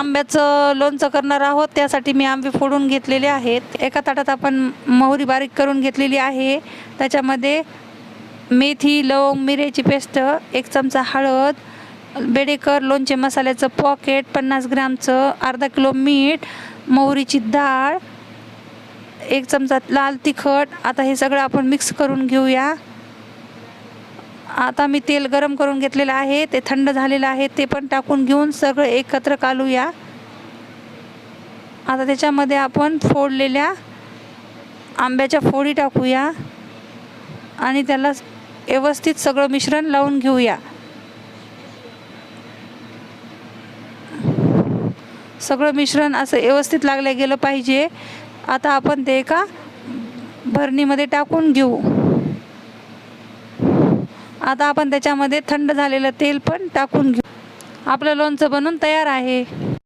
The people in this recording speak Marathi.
आंब्याचं लोणचं करणार आहोत. त्यासाठी मी आंबे फोडून घेतलेले आहेत. एका ताटात आपण मोहरी बारीक करून घेतलेली आहे. त्याच्यामध्ये मेथी, लवंग, मिरची पेस्ट, 1 चमचा हळद, बेडेकर लोणचे मसाल्याचं पॉकेट 50 ग्रॅमचं, अर्धा किलो मीठ, मोहरीची डाळ, 1 चमचा लाल तिखट. आता हे सगळं आपण मिक्स करून घेऊया. आता मी तेल गरम करून घेतलेलं आहे, ते थंड झालेलं आहे, ते पण टाकून घेऊन सगळं एकत्र कालूया. आता त्याच्यामध्ये आपण फोडलेल्या आंब्याच्या फोडी टाकूया आणि त्याला व्यवस्थित सगळं मिश्रण लावून घेऊया. सगळं मिश्रण असं व्यवस्थित लागलं गेलं पाहिजे. आता आपण ते एका भरणीमध्ये टाकून घेऊ. आता आपण त्याच्यामध्ये थंड झालेलं तेल पण टाकून घेऊ. आपलं लोणचं बनून तयार आहे.